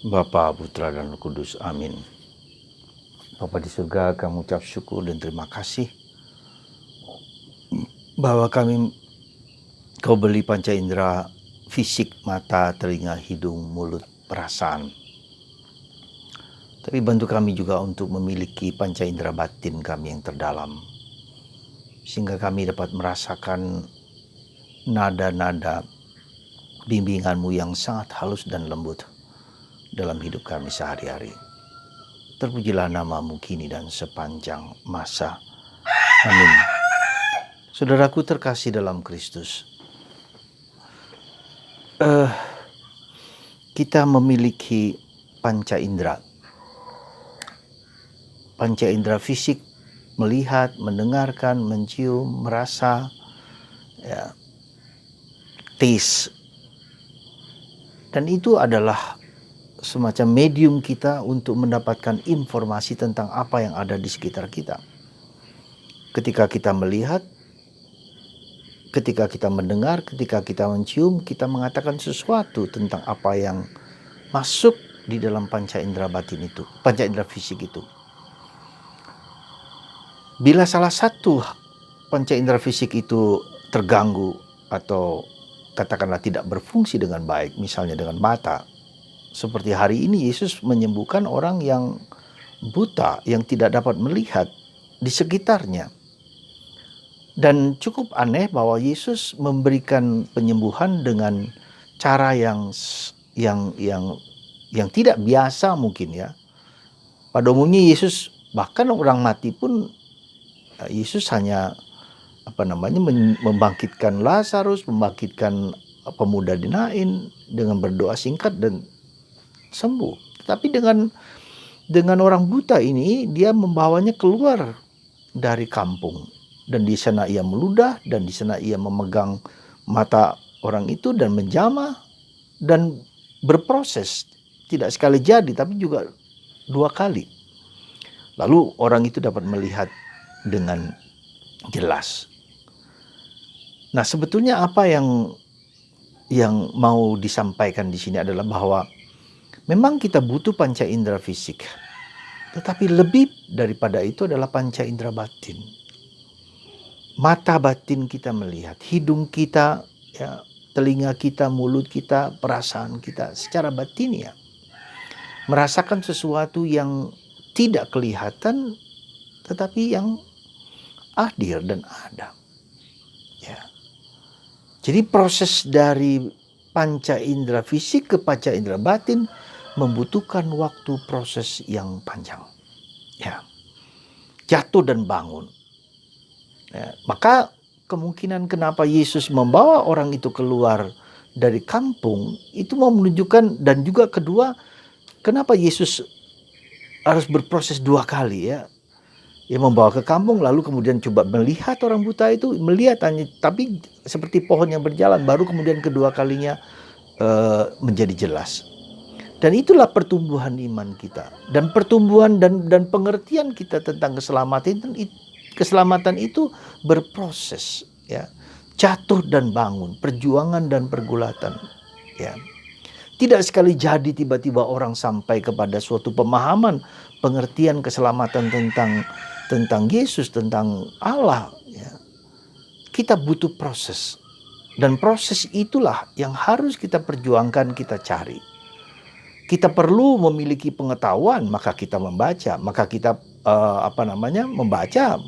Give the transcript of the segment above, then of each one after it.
Bapa, Putra, dan Roh Kudus. Amin. Bapa di surga, kami ucap syukur dan terima kasih bahwa Kau beri panca indera fisik, mata, telinga, hidung, mulut, perasaan. Tapi bantu kami juga untuk memiliki panca indera batin kami yang terdalam, sehingga kami dapat merasakan nada-nada bimbingan-Mu yang sangat halus dan lembut dalam hidup kami sehari-hari. Terpujilah nama-Mu kini dan sepanjang masa. Amin. Saudaraku terkasih dalam Kristus, kita memiliki panca indera. Panca indera fisik, melihat, mendengarkan, mencium, merasa, taste. Dan itu adalah semacam medium kita untuk mendapatkan informasi tentang apa yang ada di sekitar kita. Ketika kita melihat, ketika kita mendengar, ketika kita mencium, kita mengatakan sesuatu tentang apa yang masuk di dalam panca indera batin itu, panca indera fisik itu. Bila salah satu panca indera fisik itu terganggu atau katakanlah tidak berfungsi dengan baik, misalnya dengan mata, seperti hari ini Yesus menyembuhkan orang yang buta, yang tidak dapat melihat di sekitarnya. Dan cukup aneh bahwa Yesus memberikan penyembuhan dengan cara yang tidak biasa mungkin ya. Pada umumnya Yesus, bahkan orang mati pun Yesus hanya membangkitkan Lazarus, membangkitkan pemuda di Nain dengan berdoa singkat dan sembuh. Tapi dengan orang buta ini, dia membawanya keluar dari kampung, dan di sana ia meludah, dan di sana ia memegang mata orang itu dan menjamah dan berproses, tidak sekali jadi tapi juga 2 kali. Lalu orang itu dapat melihat dengan jelas. Nah, sebetulnya apa yang mau disampaikan di sini adalah bahwa memang kita butuh panca indera fisik, tetapi lebih daripada itu adalah panca indera batin. Mata batin kita melihat, hidung kita, ya, telinga kita, mulut kita, perasaan kita secara batin ya, merasakan sesuatu yang tidak kelihatan tetapi yang hadir dan ada. Ya. Jadi proses dari panca indera fisik ke panca indera batin membutuhkan waktu proses yang panjang. Ya. Jatuh dan bangun. Ya. Maka kemungkinan kenapa Yesus membawa orang itu keluar dari kampung itu mau menunjukkan, dan juga kedua, kenapa Yesus harus berproses 2 kali ya. Ia membawa ke kampung, lalu kemudian coba melihat orang buta itu, melihat hanya, tapi seperti pohon yang berjalan, baru kemudian kedua kalinya menjadi jelas. Dan itulah pertumbuhan iman kita, dan pertumbuhan dan pengertian kita tentang keselamatan itu berproses ya. Jatuh dan bangun, perjuangan dan pergulatan ya. Tidak sekali jadi tiba-tiba orang sampai kepada suatu pemahaman, pengertian keselamatan tentang Yesus, tentang Allah ya. Kita butuh proses, dan proses itulah yang harus kita perjuangkan, kita cari. Kita perlu memiliki pengetahuan, maka kita membaca, maka kita membaca.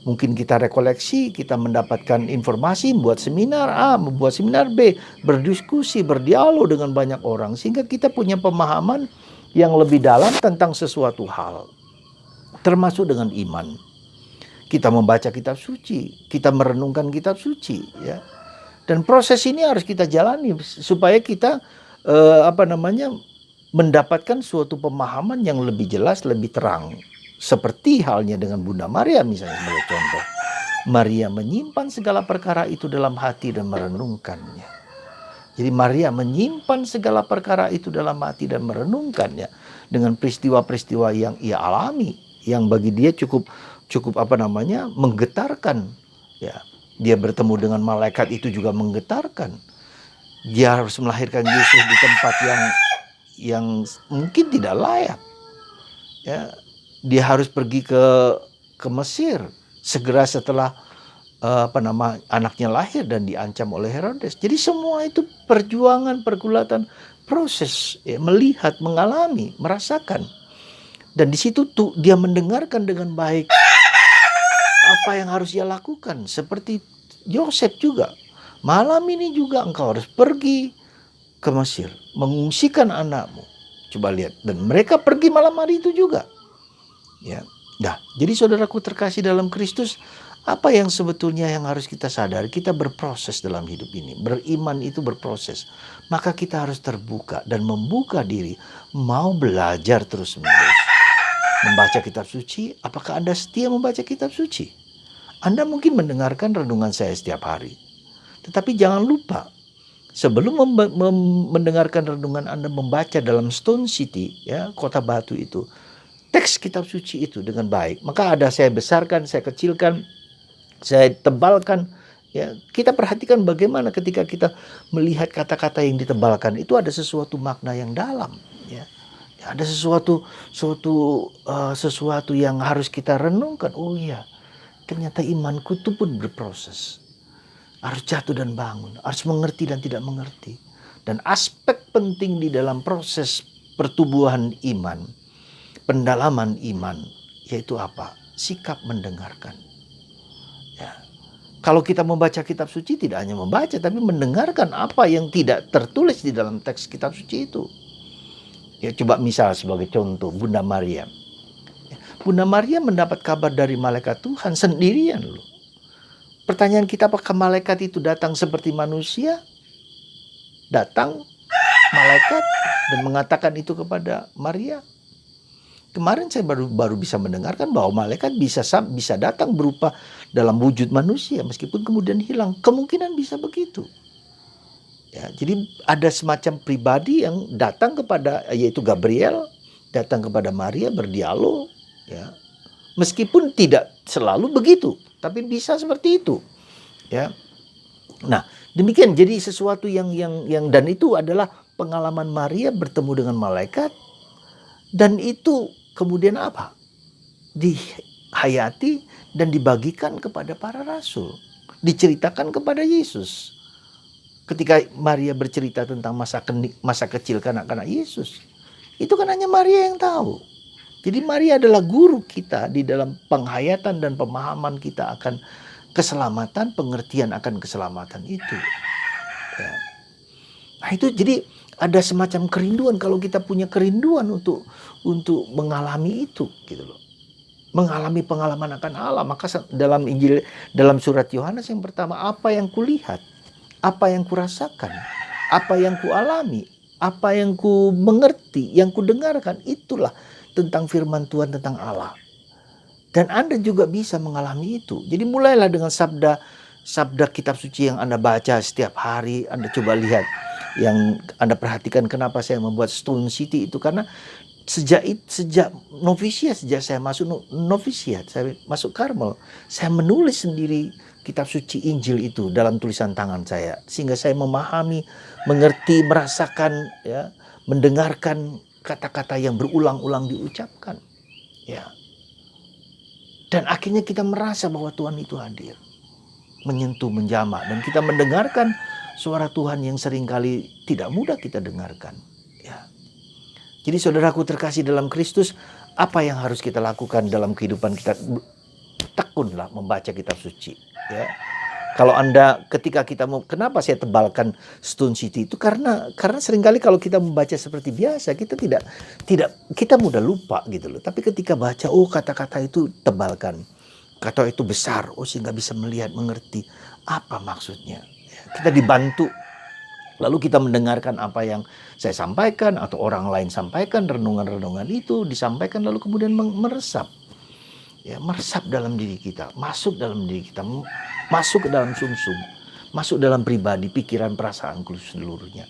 Mungkin kita rekoleksi, kita mendapatkan informasi, membuat seminar A, membuat seminar B, berdiskusi, berdialog dengan banyak orang, sehingga kita punya pemahaman yang lebih dalam tentang sesuatu hal, termasuk dengan iman. Kita membaca kitab suci, kita merenungkan kitab suci ya. Dan proses ini harus kita jalani supaya kita mendapatkan suatu pemahaman yang lebih jelas, lebih terang. Seperti halnya dengan Bunda Maria misalnya sebagai contoh. Maria menyimpan segala perkara itu dalam hati dan merenungkannya. Jadi Maria menyimpan segala perkara itu dalam hati dan merenungkannya dengan peristiwa-peristiwa yang ia alami, yang bagi dia cukup menggetarkan ya. Dia bertemu dengan malaikat, itu juga menggetarkan. Dia harus melahirkan Yesus di tempat mungkin tidak layak. Ya, dia harus pergi ke Mesir segera setelah anaknya lahir dan diancam oleh Herodes. Jadi semua itu perjuangan, pergulatan, proses, ya, melihat, mengalami, merasakan. Dan di situ tuh dia mendengarkan dengan baik apa yang harus dia lakukan. Seperti Yosef juga. Malam ini juga engkau harus pergi ke Mesir, mengungsikan anakmu. Coba lihat, dan mereka pergi malam hari itu juga. Ya. Nah, jadi saudaraku terkasih dalam Kristus, apa yang sebetulnya yang harus kita sadari? Kita berproses dalam hidup ini. Beriman itu berproses. Maka kita harus terbuka dan membuka diri, mau belajar terus-menerus. Membaca kitab suci, apakah Anda setia membaca kitab suci? Anda mungkin mendengarkan renungan saya setiap hari. Tetapi jangan lupa, sebelum mendengarkan renungan Anda membaca dalam Stone City, ya, kota batu itu, teks kitab suci itu dengan baik. Maka ada saya besarkan, saya kecilkan, saya tebalkan. Ya, kita perhatikan bagaimana ketika kita melihat kata-kata yang ditebalkan itu ada sesuatu makna yang dalam. Ya, ada sesuatu yang harus kita renungkan. Oh iya, ternyata imanku itu pun berproses. Harus jatuh dan bangun, harus mengerti dan tidak mengerti. Dan aspek penting di dalam proses pertumbuhan iman, pendalaman iman, yaitu apa? Sikap mendengarkan. Ya. Kalau kita membaca kitab suci tidak hanya membaca, tapi mendengarkan apa yang tidak tertulis di dalam teks kitab suci itu. Ya, coba misal sebagai contoh, Bunda Maria. Bunda Maria mendapat kabar dari malaikat Tuhan sendirian loh. Pertanyaan kita, apakah malaikat itu datang seperti manusia? Datang malaikat dan mengatakan itu kepada Maria. Kemarin saya baru bisa mendengarkan bahwa malaikat bisa datang berupa dalam wujud manusia meskipun kemudian hilang. Kemungkinan bisa begitu. Ya, jadi ada semacam pribadi yang datang kepada, yaitu Gabriel, datang kepada Maria berdialog, ya. Meskipun tidak selalu begitu, tapi bisa seperti itu, ya. Nah, demikian jadi sesuatu yang dan itu adalah pengalaman Maria bertemu dengan malaikat, dan itu kemudian apa? Dihayati dan dibagikan kepada para rasul, diceritakan kepada Yesus. Ketika Maria bercerita tentang masa kecil kanak-kanak Yesus, itu kan hanya Maria yang tahu. Jadi Maria adalah guru kita di dalam penghayatan dan pemahaman kita akan keselamatan, pengertian akan keselamatan itu. Ya. Nah itu jadi ada semacam kerinduan, kalau kita punya kerinduan untuk mengalami itu, gitu loh. Mengalami pengalaman akan Allah. Maka dalam Injil, dalam surat Yohanes yang pertama, apa yang kulihat, apa yang kurasakan, apa yang kualami, apa yang ku mengerti, yang ku dengarkan, itulah tentang firman Tuhan tentang Allah. Dan Anda juga bisa mengalami itu. Jadi mulailah dengan sabda kitab suci yang Anda baca setiap hari. Anda coba lihat, yang Anda perhatikan kenapa saya membuat Stone City itu, karena sejak novisiat, sejak saya masuk novisiat, saya masuk Karmel, saya menulis sendiri kitab suci Injil itu dalam tulisan tangan saya, sehingga saya memahami, mengerti, merasakan, ya, mendengarkan kata-kata yang berulang-ulang diucapkan, ya. Dan akhirnya kita merasa bahwa Tuhan itu hadir, menyentuh, menjamah, dan kita mendengarkan suara Tuhan yang seringkali tidak mudah kita dengarkan, ya. Jadi saudaraku terkasih dalam Kristus, apa yang harus kita lakukan dalam kehidupan kita? Tekunlah membaca kitab suci, ya. Kalau Anda, ketika kita mau, kenapa saya tebalkan Stone City itu, karena seringkali kalau kita membaca seperti biasa, kita mudah lupa gitu loh. Tapi ketika baca, oh kata-kata itu tebalkan, kata itu besar, oh sehingga bisa melihat, mengerti apa maksudnya. Kita dibantu, lalu kita mendengarkan apa yang saya sampaikan atau orang lain sampaikan, renungan-renungan itu disampaikan lalu kemudian meresap. Ya, meresap dalam diri kita, masuk dalam diri kita, masuk ke dalam sumsum, masuk dalam pribadi, pikiran, perasaanku seluruhnya.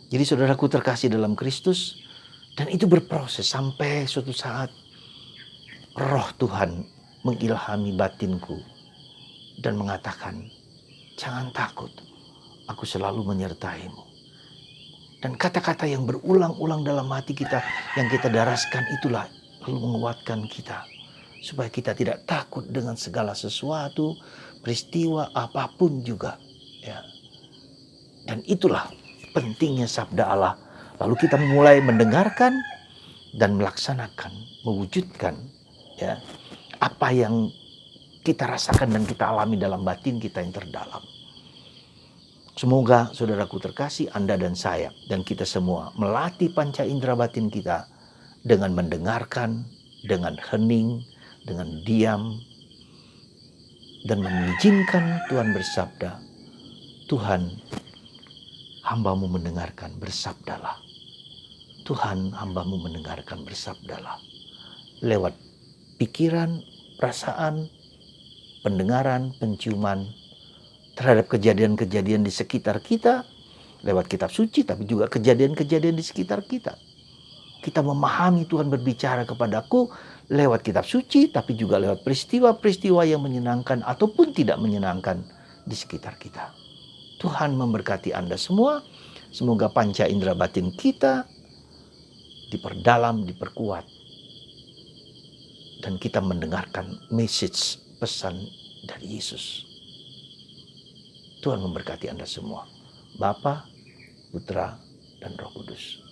Jadi saudaraku terkasih dalam Kristus, dan itu berproses sampai suatu saat Roh Tuhan mengilhami batinku dan mengatakan, jangan takut, aku selalu menyertaimu. Dan kata-kata yang berulang-ulang dalam hati kita, yang kita daraskan itulah lalu menguatkan kita. Supaya kita tidak takut dengan segala sesuatu, peristiwa apapun juga. Ya. Dan itulah pentingnya sabda Allah. Lalu kita mulai mendengarkan dan melaksanakan, mewujudkan ya apa yang kita rasakan dan kita alami dalam batin kita yang terdalam. Semoga saudaraku terkasih, Anda dan saya dan kita semua melatih panca indera batin kita dengan mendengarkan, dengan hening, dengan diam, dan mengizinkan Tuhan bersabda, Tuhan, hamba-Mu mendengarkan, bersabdalah. Tuhan, hamba-Mu mendengarkan, bersabdalah. Lewat pikiran, perasaan, pendengaran, penciuman, terhadap kejadian-kejadian di sekitar kita, lewat kitab suci, tapi juga kejadian-kejadian di sekitar kita. Kita memahami Tuhan berbicara kepadaku lewat kitab suci, tapi juga lewat peristiwa-peristiwa yang menyenangkan ataupun tidak menyenangkan di sekitar kita. Tuhan memberkati Anda semua. Semoga panca indera batin kita diperdalam, diperkuat. Dan kita mendengarkan message, pesan dari Yesus. Tuhan memberkati Anda semua. Bapa, Putra, dan Roh Kudus.